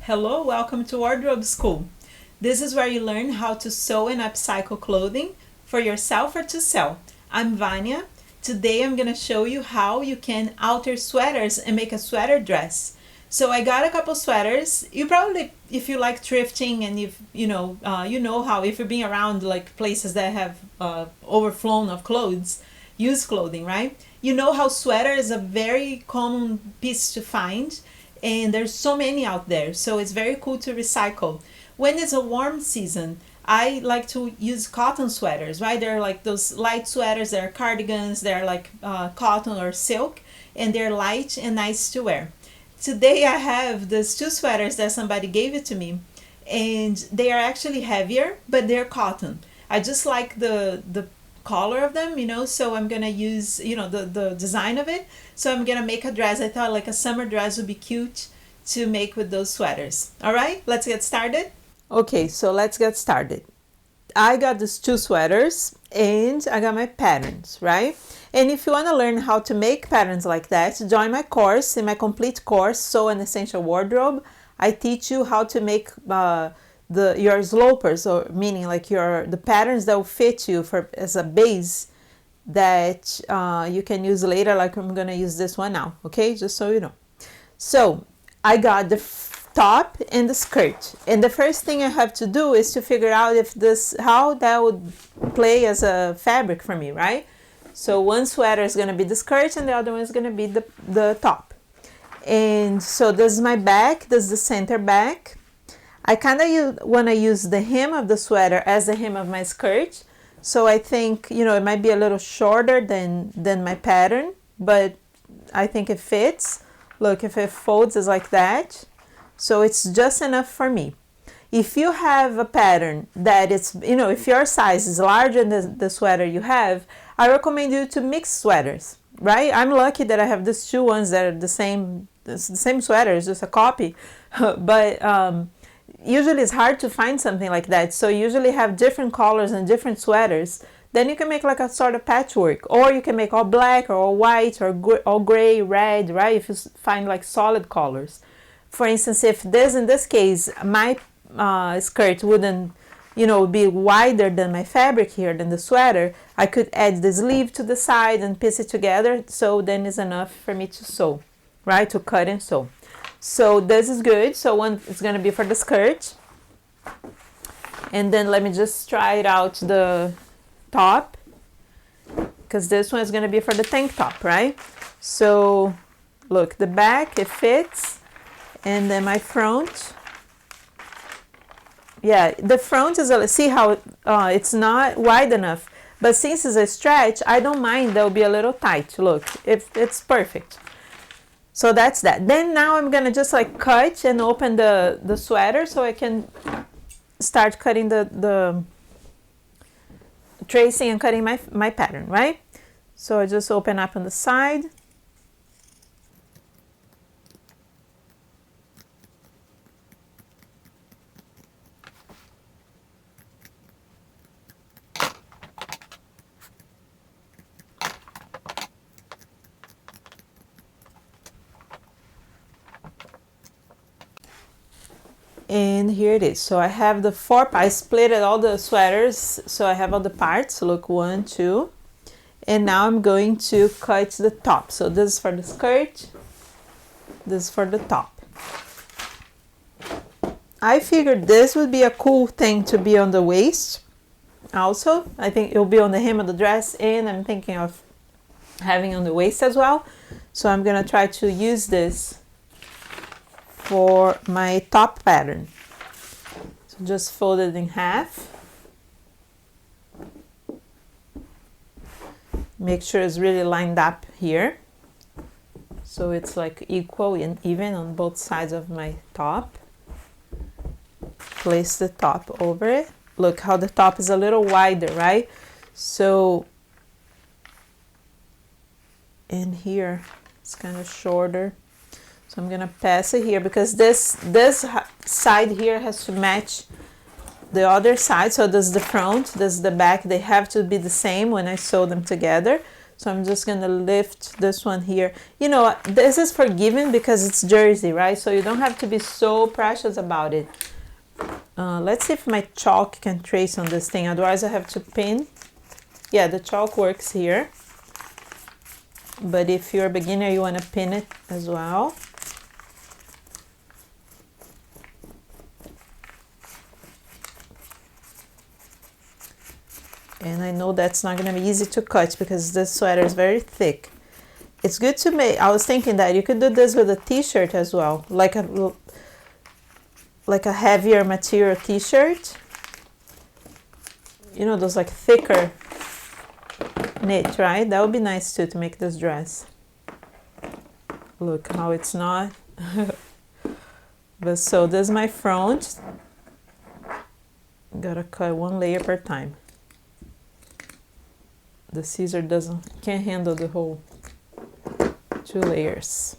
Hello, welcome to Wardrobe School. This is where you learn how to sew and upcycle clothing for yourself or to sell. I'm Vania. Today I'm going to show you how you can alter sweaters and make a sweater dress. So I got a couple sweaters. You probably, if you like thrifting and if you know how if you're being around like places that have overflown of clothes, used clothing, right? You know how sweater is a very common piece to find, and there's so many out there, so it's very cool to recycle. When it's a warm season, I like to use cotton sweaters, right? They're like those light sweaters, they're cardigans, they're like cotton or silk, and they're light and nice to wear. Today I have these two sweaters that somebody gave it to me, and they are actually heavier, but they're cotton. I just like the color of them, so I'm gonna use the design of it. So I'm gonna make a dress. I thought like a summer dress would be cute to make with those sweaters. All right, let's get started. Okay, so let's get started. I got these two sweaters and I got my patterns, right? And if you want to learn how to make patterns like that, join my course. In my complete course, Sew an Essential Wardrobe, I teach you how to make your slopers, or meaning like the patterns that will fit you for as a base that you can use later, like I'm gonna use this one now, okay, just so you know. So I got the top and the skirt, and the first thing I have to do is to figure out how that would play as a fabric for me, right? So one sweater is gonna be the skirt and the other one is gonna be the top. And so this is my back, this is the center back. I kind of want to use the hem of the sweater as the hem of my skirt. So I think, it might be a little shorter than my pattern, but I think it fits. Look, if it folds, it's like that. So it's just enough for me. If you have a pattern that it's, if your size is larger than the sweater you have, I recommend you to mix sweaters, right? I'm lucky that I have these two ones that are the same sweater, it's just a copy. But usually it's hard to find something like that, so you usually have different colors and different sweaters. Then you can make like a sort of patchwork, or you can make all black or all white or all gray, red, right? If you find like solid colors. For instance, if in this case my skirt wouldn't be wider than my fabric here, than the sweater, I could add the sleeve to the side and piece it together, so then it's enough for me to sew, right? To cut and sew. So this is good. So one is going to be for the skirt. And then let me just try it out the top, because this one is going to be for the tank top, right? So look, the back, it fits. And then my front. Yeah, the front is, see how it's not wide enough. But since it's a stretch, I don't mind. They'll be a little tight. Look, it's perfect. So that's that. Then now I'm gonna just like cut and open the sweater so I can start cutting the tracing and cutting my pattern, right? So I just open up on the side. And here it is. So I have I split all the sweaters, so I have all the parts. Look, 1, 2, and now I'm going to cut the top. So this is for the skirt, this is for the top. I figured this would be a cool thing to be on the waist also. I think it'll be on the hem of the dress, and I'm thinking of having on the waist as well. So I'm gonna try to use this for my top pattern. So just fold it in half. Make sure it's really lined up here, so it's like equal and even on both sides of my top. Place the top over it. Look how the top is a little wider, right? So in here it's kind of shorter. So I'm gonna pass it here, because this side here has to match the other side. So this is the front, this is the back. They have to be the same when I sew them together. So I'm just gonna lift this one here. You know, this is forgiven because it's jersey, right? So you don't have to be so precious about it. Let's see if my chalk can trace on this thing, otherwise I have to pin. Yeah, the chalk works here. But if you're a beginner, you want to pin it as well. And I know that's not going to be easy to cut because this sweater is very thick. It's good to make, I was thinking that you could do this with a t-shirt as well, like a heavier material t-shirt. You know, those like thicker knit, right? That would be nice too to make this dress. Look how it's not. But so this is my front. Gotta cut one layer per time. The scissor can't handle the whole 2 layers.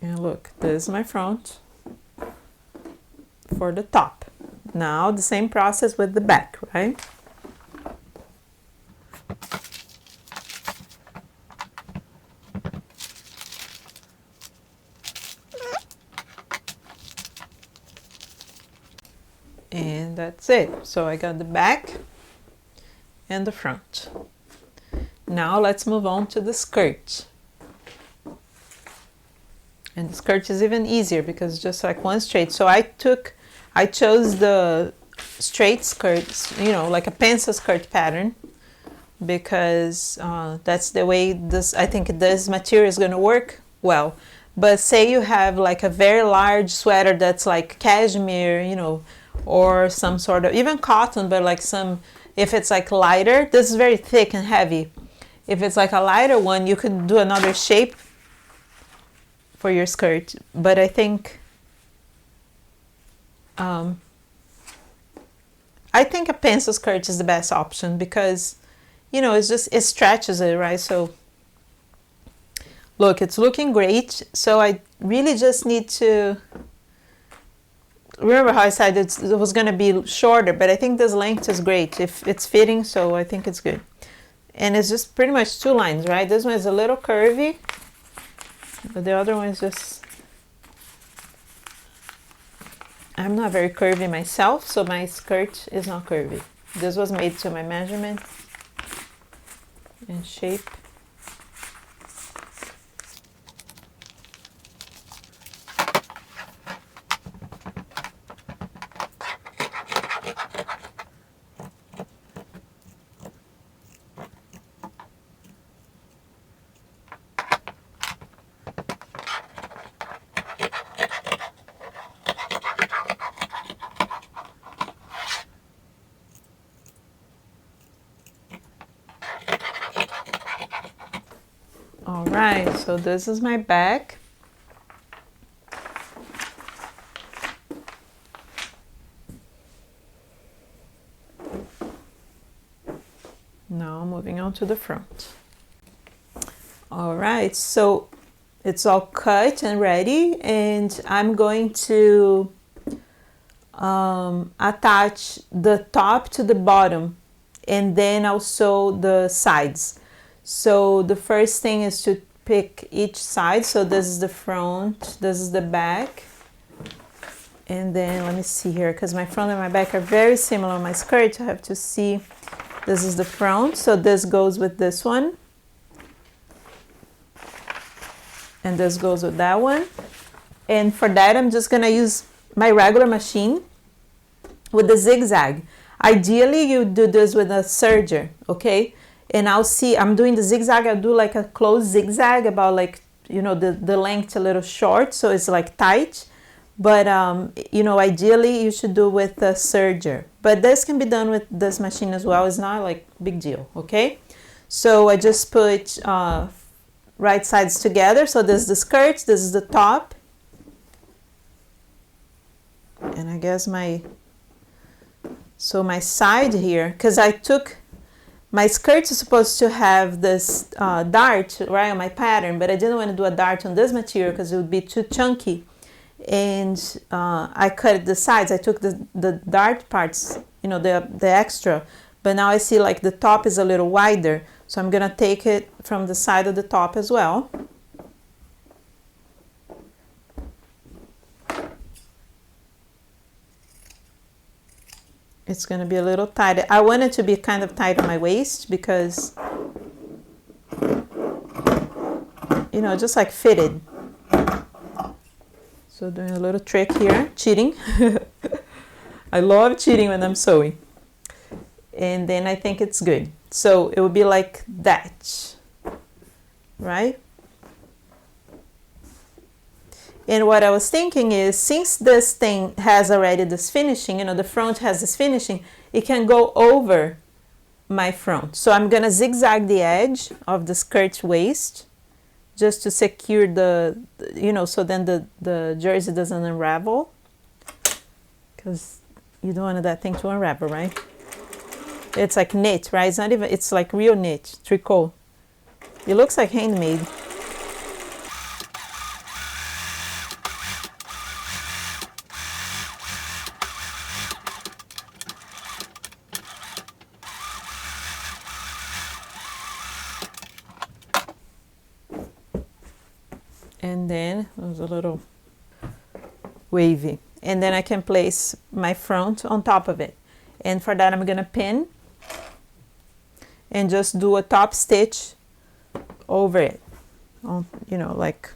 And look, this is my front for the top. Now the same process with the back, right? And that's it. So I got the back and the front. Now let's move on to the skirt. And the skirt is even easier because it's just like one straight. So I chose the straight skirts, you know, like a pencil skirt pattern, because that's the way I think this material is going to work well. But say you have like a very large sweater that's like cashmere, you know, or some sort of, even cotton, but like if it's like lighter, this is very thick and heavy. If it's like a lighter one, you could do another shape for your skirt. But I think a pencil skirt is the best option because, you know, it stretches it, right? So look, it's looking great. So I really just need to remember how I said it was going to be shorter, but I think this length is great if it's fitting, so I think it's good. And it's just pretty much 2 lines, right? This one is a little curvy, but the other one is just, I'm not very curvy myself, so my skirt is not curvy. This was made to my measurement and shape. All right, so this is my back. Now moving on to the front. All right, so it's all cut and ready, and I'm going to attach the top to the bottom, and then I'll sew the sides. So the first thing is to pick each side. So this is the front, this is the back. And then let me see here, because my front and my back are very similar on my skirt. I have to see, this is the front. So this goes with this one. And this goes with that one. And for that, I'm just gonna use my regular machine with the zigzag. Ideally, you do this with a serger, okay? And I'll see, I'm doing the zigzag, I'll do like a closed zigzag about like, you know, the length a little short, so it's like tight. But, you know, ideally you should do with a serger. But this can be done with this machine as well. It's not like big deal, okay? So I just put right sides together. So this is the skirt, this is the top. And I guess my side here, because I took My skirt is supposed to have this dart right on my pattern, but I didn't want to do a dart on this material because it would be too chunky. And I cut the sides. I took the dart parts, you know, the extra, but now I see like the top is a little wider, so I'm gonna take it from the side of the top as well. It's gonna be a little tight. I want it to be kind of tight on my waist because, you know, just like fitted. So doing a little trick here, cheating. I love cheating when I'm sewing. And then I think it's good. So it will be like that, right? And what I was thinking is, since this thing has already this finishing, you know, the front has this finishing, it can go over my front. So I'm gonna zigzag the edge of the skirt waist just to secure the, you know, so then the jersey doesn't unravel, because you don't want that thing to unravel, right? It's like knit, right? It's not even, it's like real knit, tricot. It looks like handmade. And then it was a little wavy. And then I can place my front on top of it. And for that, I'm gonna pin and just do a top stitch over it, you know, like.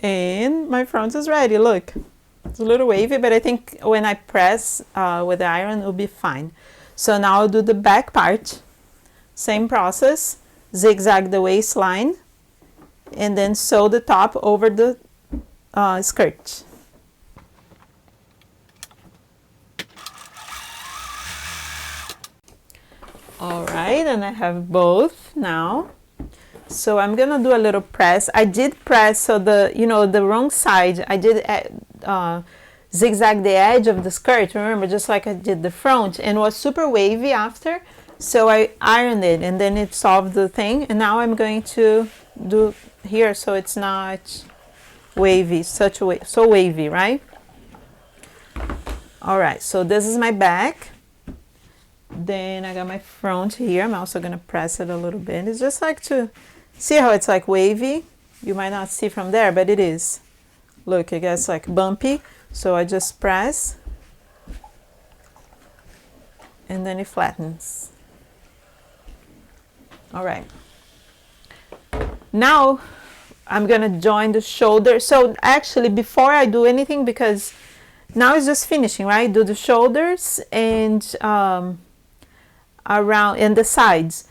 And my front is ready, look. It's a little wavy, but I think when I press with the iron, it'll be fine. So now I'll do the back part. Same process, zigzag the waistline, and then sew the top over the skirt. All right, and I have both now. So I'm gonna do a little press. I did press, so the, you know, the wrong side, I did zigzag the edge of the skirt, remember, just like I did the front, and it was super wavy after. So I ironed it, and then it solved the thing. And now I'm going to do here, so it's not wavy, so wavy, right? All right, so this is my back. Then I got my front here. I'm also gonna press it a little bit. It's just like to see how it's like wavy. You might not see from there, but it is. Look, it gets like bumpy. So I just press, and then it flattens. All right. Now I'm gonna join the shoulder. So actually, before I do anything, because now it's just finishing, right? Do the shoulders and around and the sides.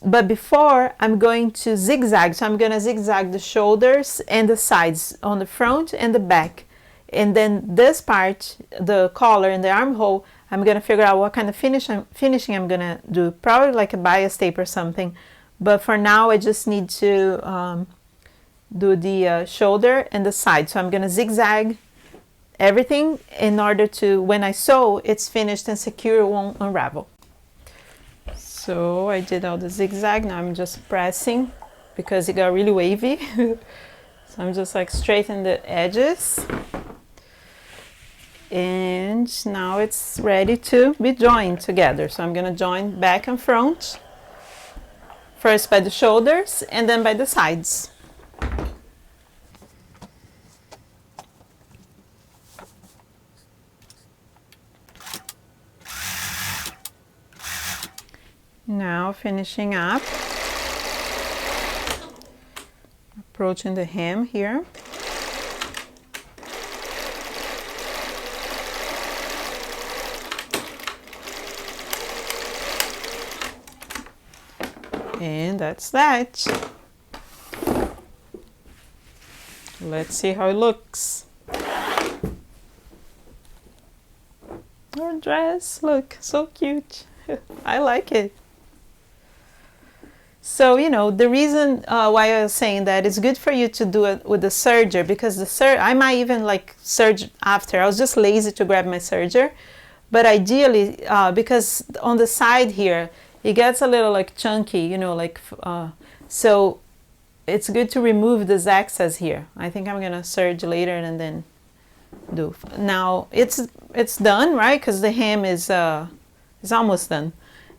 But before, I'm going to zigzag. So I'm gonna zigzag the shoulders and the sides on the front and the back. And then this part, the collar and the armhole, I'm gonna figure out what kind of finishing I'm gonna do. Probably like a bias tape or something. But for now, I just need to do the shoulder and the side. So I'm gonna zigzag everything in order to, when I sew, it's finished and secure, it won't unravel. So I did all the zigzag. Now I'm just pressing because it got really wavy. So I'm just like straightening the edges. And now it's ready to be joined together. So I'm gonna join back and front. First by the shoulders and then by the sides. Now finishing up, approaching the hem here. And that's that. Let's see how it looks. Our dress, look, so cute. I like it. So, you know, the reason why I was saying that it's good for you to do it with the serger, because I might even like serge after. I was just lazy to grab my serger. But ideally, because on the side here, it gets a little like chunky, you know, like, so it's good to remove this excess here. I think I'm gonna serge later and then do. Now it's done, right? Because the hem is almost done.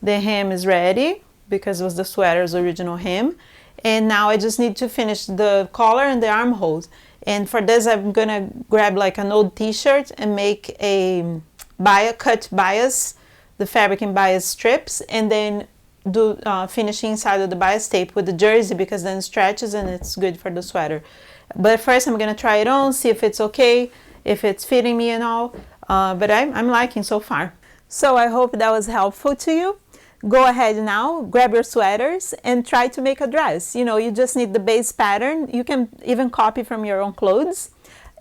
The hem is ready because it was the sweater's original hem. And now I just need to finish the collar and the armholes. And for this, I'm gonna grab like an old t-shirt and make a cut bias, the fabric in bias strips, and then do finishing inside of the bias tape with the jersey, because then it stretches and it's good for the sweater. But first I'm gonna try it on, see if it's okay, if it's fitting me and all. But I'm liking so far. So I hope that was helpful to you. Go ahead now, grab your sweaters and try to make a dress. You know, you just need the base pattern. You can even copy from your own clothes.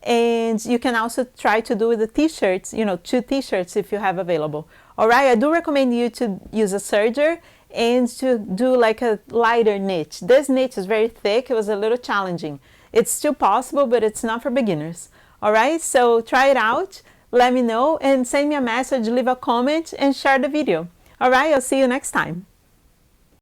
And you can also try to do with the t-shirts, you know, 2 t-shirts if you have available. All right, I do recommend you to use a serger and to do like a lighter knit. This knit is very thick. It was a little challenging. It's still possible, but it's not for beginners. All right, so try it out. Let me know and send me a message, leave a comment and share the video. All right, I'll see you next time.